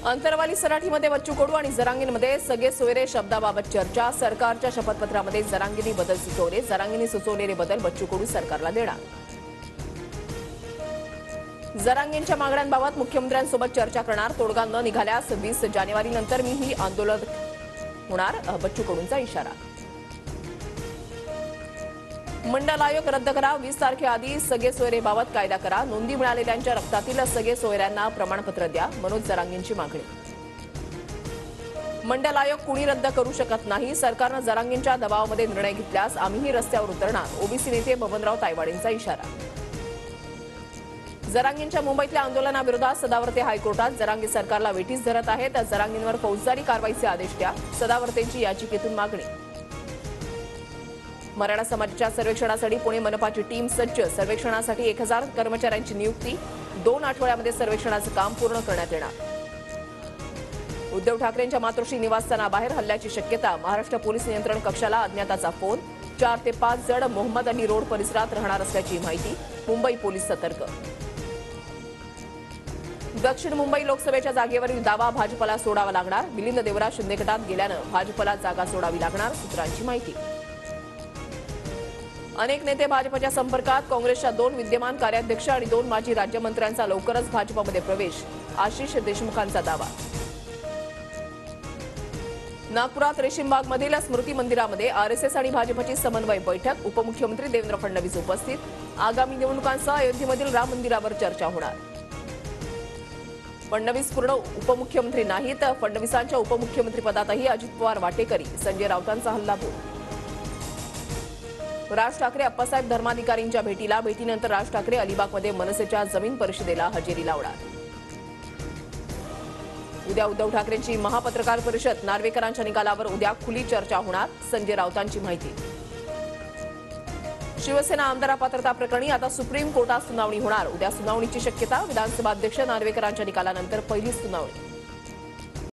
अंतरवाली सराठीमध्ये बच्चू कडू आणि जरांगींमध्ये सगळे सोयरे शब्दाबाबत चर्चा। सरकारच्या शपथपत्रामध्ये जरांगींनी बदल सुचवले। जरांगींनी सुचवलेले बदल बच्चू कडू सरकारला देणार। जरांगींच्या मागण्यांबाबत मुख्यमंत्र्यांसोबत चर्चा करणार। तोडगा न निघाल्यास 20 जानेवारीनंतर मीही आंदोलन होणार, बच्चू कडूंचा इशारा। मंडल आयोग रद्द करा। 20 तारखेआधी सगळे सोयरेबाबत कायदा करा। नोंदी मिळालेल्यांच्या रक्तातील सगळे सोयऱ्यांना प्रमाणपत्र द्या, मनोज जरांगींची मागणी। मंडल आयोग कुणी रद्द करू शकत नाही। सरकारनं जरांगींच्या दबावामध्ये निर्णय घेतल्यास आम्हीही रस्त्यावर उतरणार, ओबीसी नेते बबनराव तायवाडेंचा इशारा। जरांगींच्या मुंबईतल्या आंदोलनाविरोधात सदावर्ते हायकोर्टात। जरांगे सरकारला वेठीस धरत आहेत, जरांगींवर फौजदारी कारवाईचे आदेश द्या, सदावर्तेंची याचिकेतून मागणी। मराठा समाजाच्या सर्वेक्षणासाठी पुणे मनपाची टीम सज्ज। सर्वेक्षणासाठी 1000 कर्मचाऱ्यांची नियुक्ती। 2 आठवड्यामध्ये सर्वेक्षणाचं काम पूर्ण करण्यात येणार। उद्धव ठाकरेंच्या मातोश्री निवासस्थानाबाहेर हल्ल्याची शक्यता। महाराष्ट्र पोलीस नियंत्रण कक्षाला अज्ञाताचा फोन। 4 ते 5 जण मोहम्मद अली रोड परिसरात राहणार असल्याची माहिती। मुंबई पोलीस सतर्क। दक्षिण मुंबई लोकसभेच्या जागेवरील दावा भाजपला सोडावा लागणार। मिलिंद देवराज शिंदे गटात गेल्यानं भाजपला जागा सोडावी लागणार, सूत्रांची माहिती। अनेक नेते भाजपच्या संपर्कात। काँग्रेसच्या 2 विद्यमान कार्याध्यक्ष आणि 2 माजी राज्यमंत्र्यांचा लवकरच भाजपमध्ये प्रवेश, आशिष देशमुखांचा दावा। नागपुरात रेशीमबागमधील स्मृती मंदिरामध्ये आरएसएस आणि भाजपची समन्वय बैठक। उपमुख्यमंत्री देवेंद्र फडणवीस उपस्थित। आगामी निवडणुकांसह अयोध्येमधील राम मंदिरावर चर्चा होणार। फडणवीस पूर्ण उपमुख्यमंत्री नाहीत। फडणवीसांच्या उपमुख्यमंत्रीपदातही अजित पवार वाटेकरी, संजय राऊतांचा हल्लाबोल। राज ठाकरे अप्पासाहेब धर्माधिकारींच्या भेटीनंतर राज ठाकरे अलिबागमध्ये मनसेच्या जमीन परिषदेला हजेरी लावणार। उद्या उद्धव ठाकरेंची महापत्रकार परिषद। नार्वेकरांच्या निकालावर उद्या खुली चर्चा होणार, संजय राऊतांची माहिती। शिवसेना आमदार पात्रता प्रकरणी आता सुप्रीम कोर्टात सुनावणी होणार। उद्या सुनावणीची शक्यता। विधानसभा अध्यक्ष नार्वेकरांच्या निकालानंतर पहिली सुनावणी।